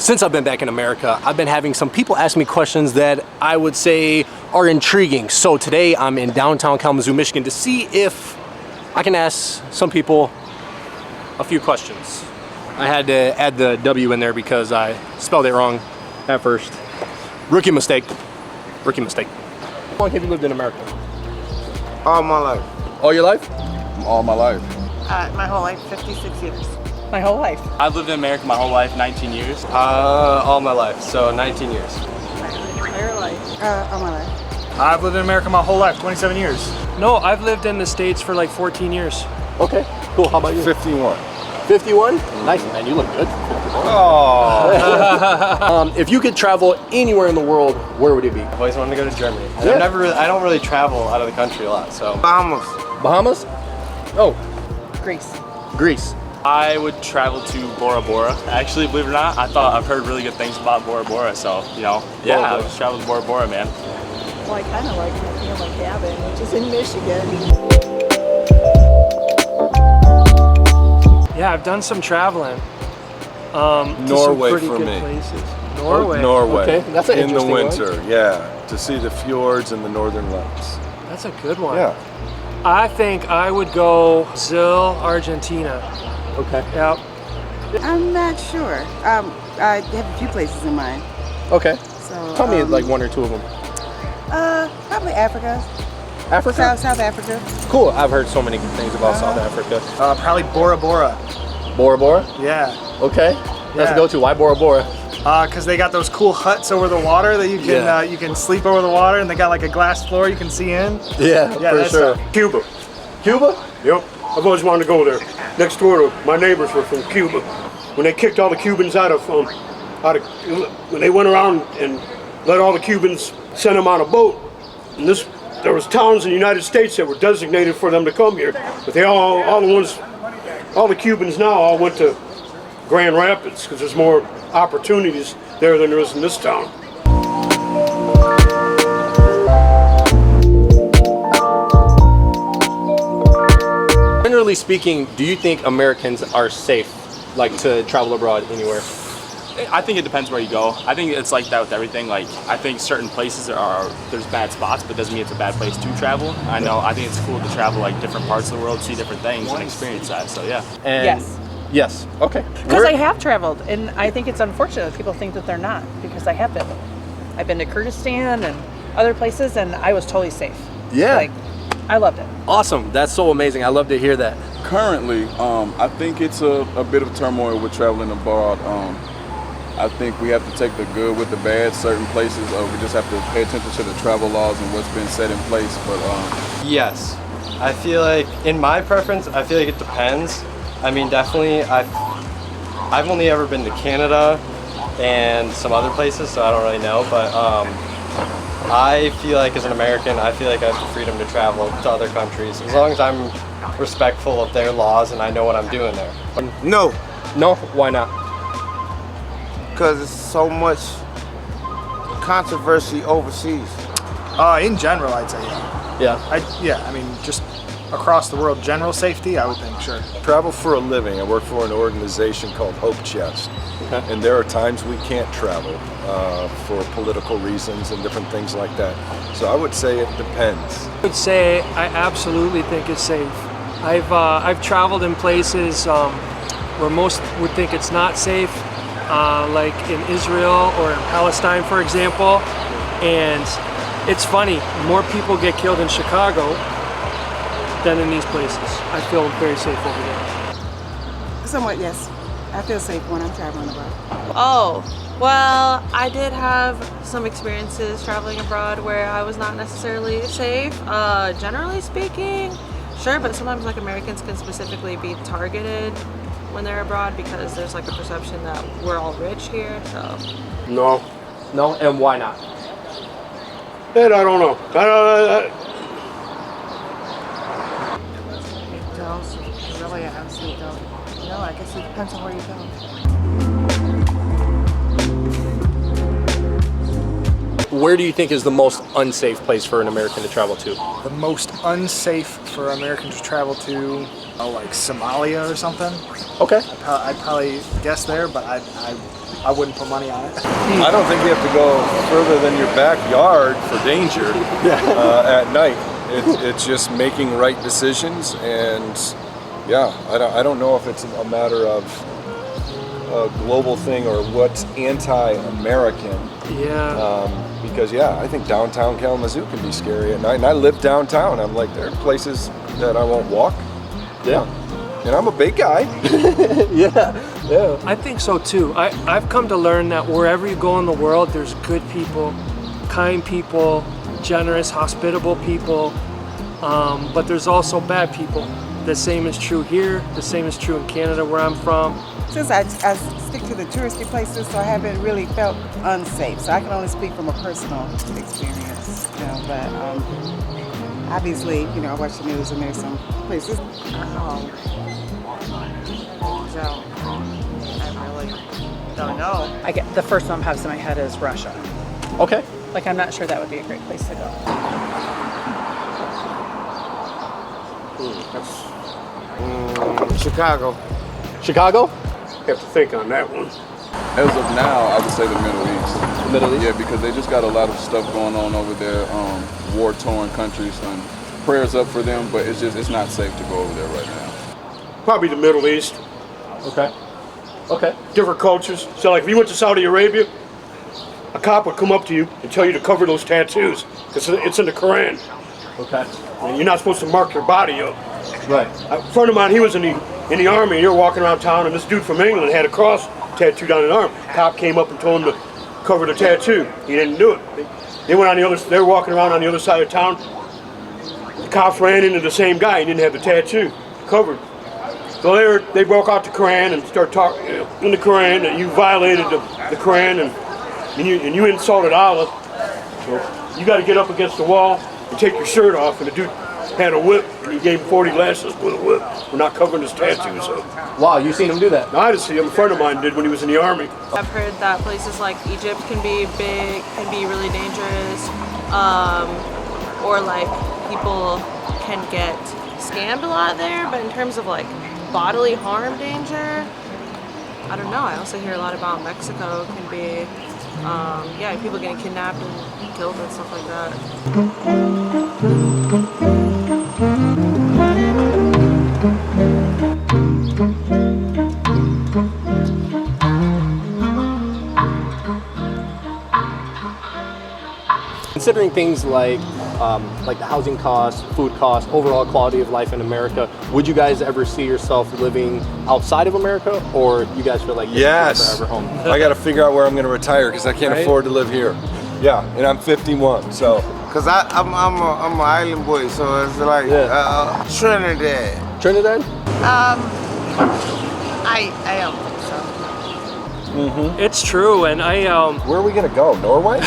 Since I've been back in America, I've been having some people ask me questions that I would say are intriguing. So today I'm in downtown Kalamazoo, Michigan to see if I can ask some people a few questions. I had to add the W in there because I spelled it wrong at first. Rookie mistake. Rookie mistake. How long have you lived in America? All my life. All your life? All my life. My whole life, 56 years. My whole life. I've lived in America my whole life, 19 years. All my life, so 19 years. My entire life. All my life. I've lived in America my whole life, 27 years. No, I've lived in the States for like 14 years. Okay, cool. How about you? 51. 51? Nice, man. You look good. Oh. If you could travel anywhere in the world, where would it be? I've always wanted to go to Germany. Yeah. I don't really travel out of the country a lot, so. Bahamas. Bahamas? Oh, Greece. Greece. I would travel to Bora Bora. Actually, believe it or not, I've heard really good things about Bora Bora, so, you know, yeah, I would travel to Bora Bora, man. Well, I kind of like my family cabin, which is in Michigan. Yeah, I've done some traveling. Norway to some pretty for good me. Places. Norway. Norway. Okay, that's an in the interesting winter, yeah, to see the fjords and the northern lights. That's a good one. Yeah. I think I would go Brazil, Argentina. Okay. Yep. I'm not sure. I have a few places in mind. Okay. So Tell me like one or two of them. Probably Africa. Africa? South Africa. Cool. I've heard so many good things about South Africa. Probably Bora Bora. Bora Bora? Yeah. Okay. Let's Yeah. go to. Why Bora Bora? Because they got those cool huts over the water that you can you can sleep over the water, and they got like a glass floor you can see in. Yeah, for that's sure. Cuba. Cuba? Yep. I've always wanted to go there. Next door to my neighbors were from Cuba. When they kicked all the Cubans out of when they went around and let all the Cubans send them on a boat, and there was towns in the United States that were designated for them to come here, but they all the Cubans now all went to Grand Rapids because there's more opportunities there than there is in this town. Generally speaking, do you think Americans are safe, like to travel abroad anywhere? I think it depends where you go. I think it's like that with everything. Like, I think certain places there's bad spots, but doesn't mean it's a bad place to travel. I think it's cool to travel like different parts of the world, see different things, and experience that. So yeah. And Yes. Yes. Okay. Because I have traveled, and I think it's unfortunate that people think that they're not, because I have been. I've been to Kurdistan and other places, and I was totally safe. Yeah. Like, I loved it. Awesome. That's so amazing. I love to hear that. Currently, I think it's a bit of turmoil with traveling abroad. I think we have to take the good with the bad. Certain places, we just have to pay attention to the travel laws and what's been set in place. But Yes. I feel like, in my preference, I feel like it depends. I mean, definitely, I've only ever been to Canada and some other places, so I don't really know, but I feel like as an American, I feel like I have the freedom to travel to other countries, as long as I'm respectful of their laws and I know what I'm doing there. No, No. Why not? because it's so much controversy overseas. In general, I'd say yeah. Yeah. I mean, just across the world, general safety, I would think, sure. travel for a living. I work for an organization called Hope Chest. Okay. And there are times we can't travel for political reasons and different things like that. So I would say it depends. I would say I absolutely think it's safe. I've traveled in places where most would think it's not safe, like in Israel or in Palestine, for example. And it's funny, more people get killed in Chicago than in these places. I feel very safe over there. Somewhat, yes. I feel safe when I'm traveling abroad. Oh, well, I did have some experiences traveling abroad where I was not necessarily safe. Generally speaking, sure, but sometimes like Americans can specifically be targeted when they're abroad because there's like a perception that we're all rich here, so. No. No. And why not? And I don't know. Really, I honestly don't know. I guess it depends on where you go. Where do you think is the most unsafe place for an American to travel to? The most unsafe for Americans to travel to, like Somalia or something. Okay. I'd probably guess there, but I wouldn't put money on it. I don't think you have to go further than your backyard for danger at night. It's just making right decisions, and yeah, I don't know if it's a matter of a global thing or what's anti-American. Yeah. Because yeah, I think downtown Kalamazoo can be scary at night, and I live downtown. I'm like, there are places that I won't walk. Yeah. And I'm a big guy. Yeah. I think so too. I've come to learn that wherever you go in the world, there's good people, kind people, generous, hospitable people, but there's also bad people. The same is true here, the same is true in Canada where I'm from. Since I stick to the touristy places, so I haven't really felt unsafe. So I can only speak from a personal experience, you know, but obviously, you know, I watch the news and there's some places. I really don't know. I get the first one that pops in my head is Russia. Okay. Like, I'm not sure that would be a great place to go. Chicago. Chicago? Have to think on that one. As of now, I would say the Middle East. The Middle East? Yeah, because they just got a lot of stuff going on over there, war-torn countries, and prayers up for them, but it's not safe to go over there right now. Probably the Middle East. Okay. Different cultures. So like if you went to Saudi Arabia, a cop would come up to you and tell you to cover those tattoos. It's in the Quran. Okay. And you're not supposed to mark your body up. Right. A friend of mine, he was in the army, and you were walking around town, and this dude from England had a cross tattooed on his arm. Cop came up and told him to cover the tattoo. He didn't do it. They went on the other. They were walking around on the other side of town. The cops ran into the same guy. He didn't have the tattoo covered. So they broke out the Quran and started talking in the Quran that you violated the Quran and you insulted Allah. So you got to get up against the wall and take your shirt off. And the dude had a whip, and he gave him 40 lashes with a whip for not covering his tattoo. So. Wow, you seen him do that? No, I didn't see him. A friend of mine did when he was in the army. I've heard that places like Egypt can be big, can be really dangerous, or like people can get scammed a lot there. But in terms of like bodily harm danger, I don't know. I also hear a lot about Mexico can be, people getting kidnapped and killed and stuff like that. Considering things like the housing costs, food costs, overall quality of life in America, would you guys ever see yourself living outside of America, or you guys feel like this is forever home? I got to figure out where I'm going to retire because I can't afford to live here. Yeah, and I'm 51, so. Cause I'm an island boy, so it's like Trinidad. Trinidad? I don't think so. It's true, and Where are we gonna go? Norway?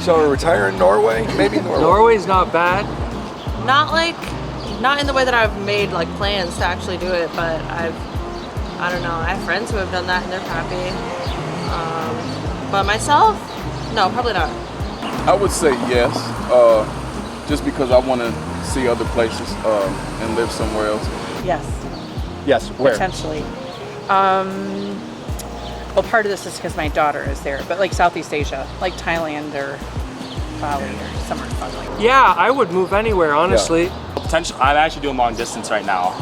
Shall we retire in Norway? Maybe Norway. Norway's not bad. Not in the way that I've made like plans to actually do it, but I don't know. I have friends who have done that and they're happy. But myself, no, probably not. I would say yes, just because I want to see other places and live somewhere else. Yes. Yes, where? Potentially. Well, part of this is because my daughter is there, but like Southeast Asia, like Thailand or Bali or somewhere fun like that. Yeah, I would move anywhere, honestly. Potentially, I'm actually doing long distance right now,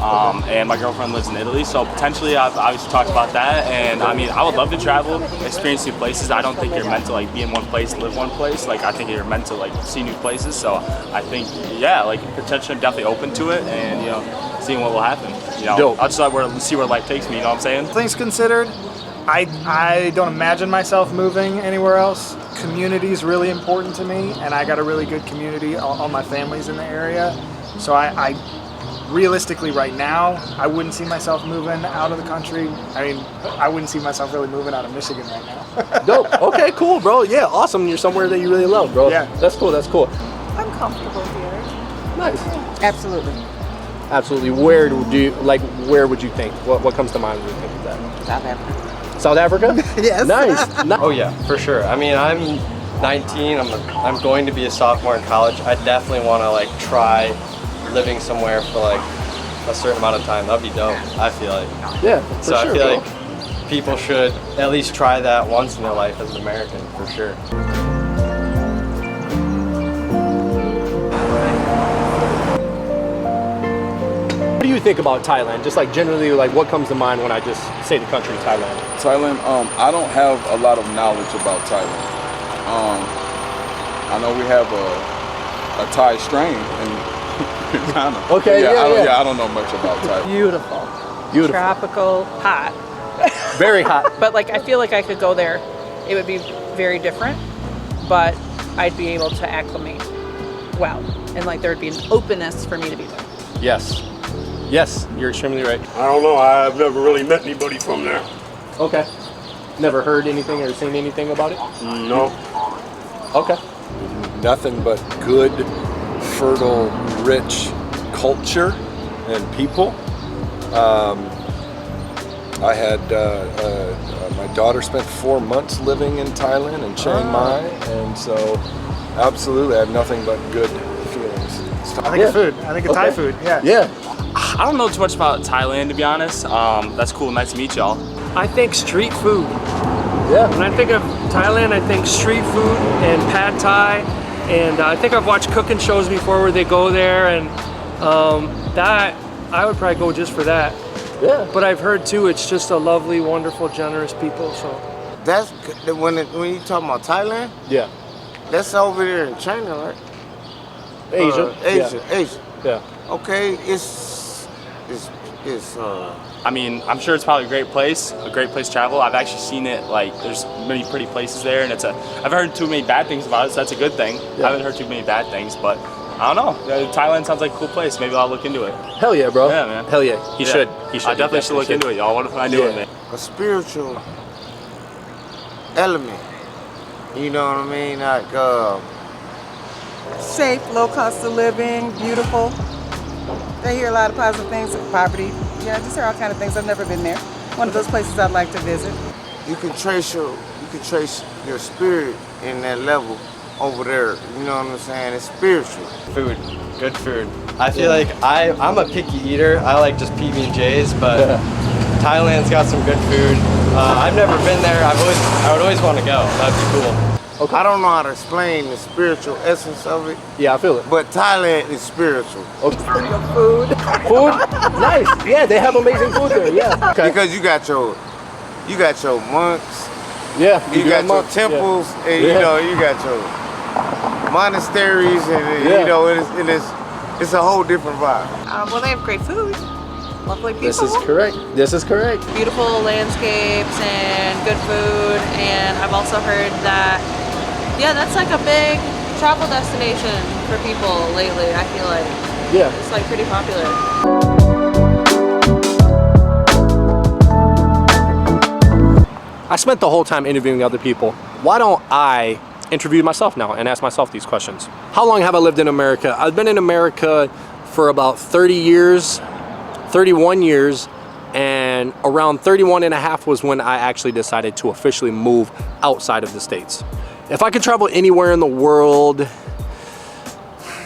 and my girlfriend lives in Italy, so potentially I've obviously talked about that, and I mean, I would love to travel, experience new places. I don't think you're meant to like be in one place, live one place. Like, I think you're meant to like see new places, so I think, yeah, like potentially I'm definitely open to it, and you know, seeing what will happen. You know, I'll just see where life takes me, you know what I'm saying? Things considered, I don't imagine myself moving anywhere else. Community is really important to me, and I got a really good community. All my family's in the area. So I realistically right now, I wouldn't see myself moving out of the country. I mean, I wouldn't see myself really moving out of Michigan right now. Dope. Okay, cool, bro. Yeah, awesome. You're somewhere that you really love, bro. Yeah. That's cool. That's cool. I'm comfortable here. Nice. Absolutely. Absolutely. Where would you think? What comes to mind when you think of that? South Africa. South Africa? Yes. Nice. Oh yeah, for sure. I mean, I'm 19. I'm going to be a sophomore in college. I definitely want to like try living somewhere for like a certain amount of time. That'd be dope. I feel like. Yeah. For so sure, I feel bro. like people should at least try that once in their life as an American, for sure. What do you think about Thailand? Just like generally, like what comes to mind when I just say the country Thailand? Thailand, I don't have a lot of knowledge about Thailand. I know we have a Thai strain in Ghana. Okay, I don't know much about Thailand. Beautiful. Beautiful. Tropical, hot. Very hot. But like, I feel like I could go there. It would be very different, but I'd be able to acclimate well. And like, there'd be an openness for me to be there. Yes. Yes, you're extremely right. I don't know. I've never really met anybody from there. Okay. Never heard anything or seen anything about it? No. Okay. Nothing but good, fertile, rich culture and people. I had my daughter spent 4 months living in Thailand in Chiang Mai, and so absolutely I have nothing but good feelings. I think of food. I think of Thai food. Yeah. Yeah. I don't know too much about Thailand, to be honest. That's cool. Nice to meet y'all. I think street food. Yeah. When I think of Thailand, I think street food and pad thai. And I think I've watched cooking shows before where they go there, and that I would probably go just for that. Yeah. But I've heard too, it's just a lovely, wonderful, generous people. So That's when you talking about Thailand. Yeah. That's over there in China, right? Asia. Asia. Yeah. Okay, I mean, I'm sure it's probably a great place to travel. I've actually seen it, like, there's many pretty places there, and I've heard too many bad things about it, so that's a good thing. Yeah. I haven't heard too many bad things, but I don't know. Thailand sounds like a cool place. Maybe I'll look into it. Hell yeah, bro. Yeah, man. Hell yeah. He should. He should. I definitely should look into it, y'all. What if I do it, man? a spiritual element. You know what I mean? Like Safe, low cost of living, beautiful. I hear a lot of positive things, poverty. Yeah, I just hear all kind of things. I've never been there. One of those places I'd like to visit. You can trace your spirit in that level over there. You know what I'm saying? It's spiritual. Food, good food. I feel like I'm a picky eater. I like just PB&Js, but Thailand's got some good food. I've never been there. I would always want to go. That'd be cool. Okay. I don't know how to explain the spiritual essence of it. Yeah, I feel it. But Thailand is spiritual. Okay. Food. Food? Nice. Yeah, they have amazing food there. Yeah. Okay. Because you got your monks. Yeah. You got your temples, and you know you got your monasteries, and you know it's a whole different vibe. Well, they have great food. Lovely people. This is correct. This is correct. Beautiful landscapes and good food. And I've also heard that, yeah, that's like a big travel destination for people lately, I feel like. Yeah. It's like pretty popular. I spent the whole time interviewing other people. Why don't I interview myself now and ask myself these questions? How long have I lived in America? I've been in America for about 30 years. 31 years, and around 31 and a half was when I actually decided to officially move outside of the States. If I could travel anywhere in the world,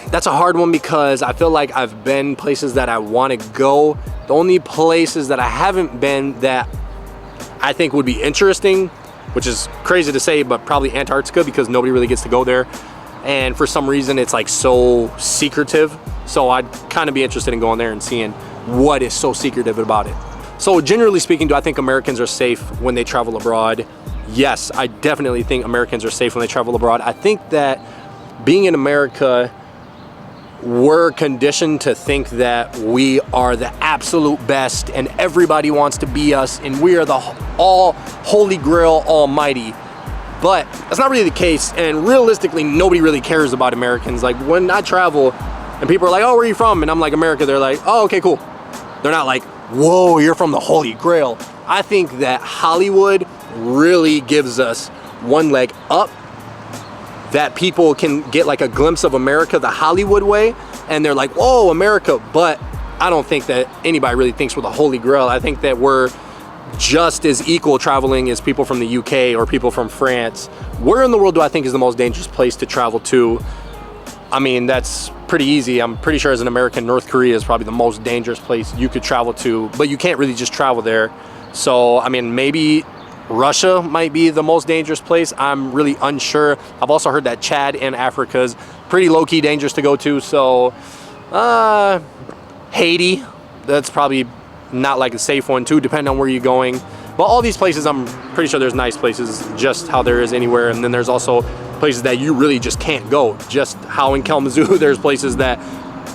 that's a hard one because I feel like I've been places that I want to go. The only places that I haven't been that I think would be interesting, which is crazy to say, but probably Antarctica because nobody really gets to go there. And for some reason, it's like so secretive. So I'd kind of be interested in going there and seeing what is so secretive about it. So generally speaking, do I think Americans are safe when they travel abroad? Yes, I definitely think Americans are safe when they travel abroad. I think that being in America, we're conditioned to think that we are the absolute best and everybody wants to be us and we are the all holy grail almighty. But that's not really the case, and realistically, nobody really cares about Americans. Like when I travel and people are like, oh, where are you from? And I'm like, America. They're like, oh, okay, cool. They're not like, whoa, you're from the Holy Grail. I think that Hollywood really gives us one leg up, that people can get like a glimpse of America the Hollywood way, and they're like, whoa, America. But I don't think that anybody really thinks we're the Holy Grail. I think that we're just as equal traveling as people from the UK or people from France. Where in the world do I think is the most dangerous place to travel to? I mean, that's pretty easy. I'm pretty sure as an American, North Korea is probably the most dangerous place you could travel to, but you can't really just travel there. So, I mean, maybe Russia might be the most dangerous place. I'm really unsure. I've also heard that Chad in Africa is pretty low-key dangerous to go to. So, Haiti, that's probably not like a safe one too, depending on where you're going. But all these places, I'm pretty sure there's nice places, just how there is anywhere. And then there's also places that you really just can't go. Just how in Kalamazoo, there's places that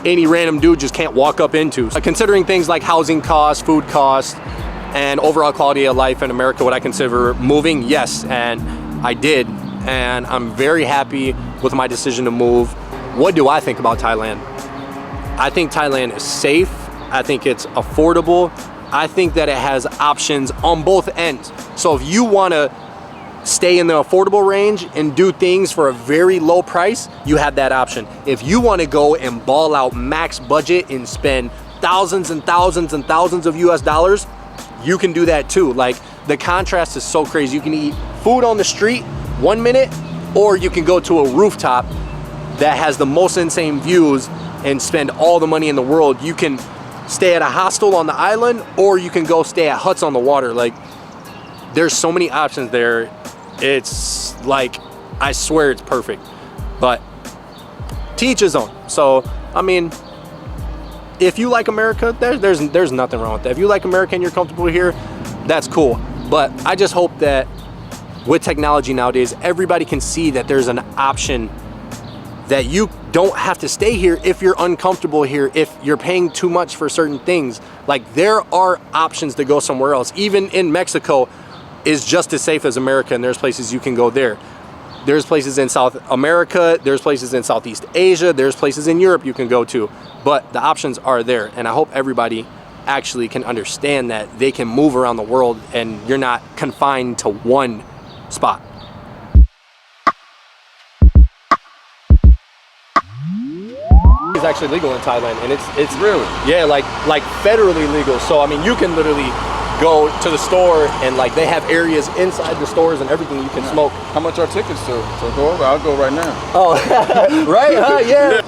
any random dude just can't walk up into. Considering things like housing costs, food costs, and overall quality of life in America, would I consider moving? Yes, and I did. And I'm very happy with my decision to move. What do I think about Thailand? I think Thailand is safe. I think it's affordable. I think that it has options on both ends. So if you want to stay in the affordable range and do things for a very low price, you have that option. If you want to go and ball out max budget and spend thousands and thousands and thousands of US dollars, you can do that too. Like, the contrast is so crazy. You can eat food on the street 1 minute, or you can go to a rooftop that has the most insane views and spend all the money in the world. You can stay at a hostel on the island, or you can go stay at huts on the water. Like, there's so many options there. It's like, I swear it's perfect. But to each his own. So, I mean, if you like America, there's nothing wrong with that. If you like America and you're comfortable here, that's cool. But I just hope that with technology nowadays, everybody can see that there's an option, that you don't have to stay here if you're uncomfortable here, if you're paying too much for certain things. Like, there are options to go somewhere else. Even in Mexico is just as safe as America, and there's places you can go there. There's places in South America, there's places in Southeast Asia, there's places in Europe you can go to. But the options are there, and I hope everybody actually can understand that they can move around the world and you're not confined to one spot. It's actually legal in Thailand, and it's really, yeah, like federally legal. So I mean, you can literally go to the store and like they have areas inside the stores and everything you can smoke. How much are tickets to? So go over. I'll go right now. Oh, right? Yeah.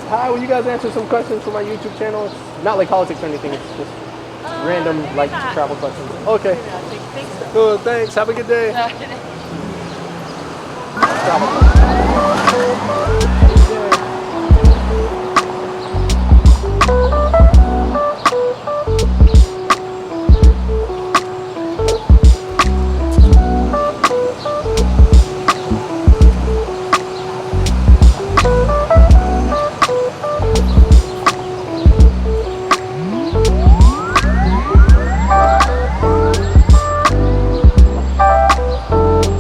Hi, will you guys answer some questions for my YouTube channel? It's not like politics or anything. It's just random like travel questions. Okay. Good. Thanks. Have a good day.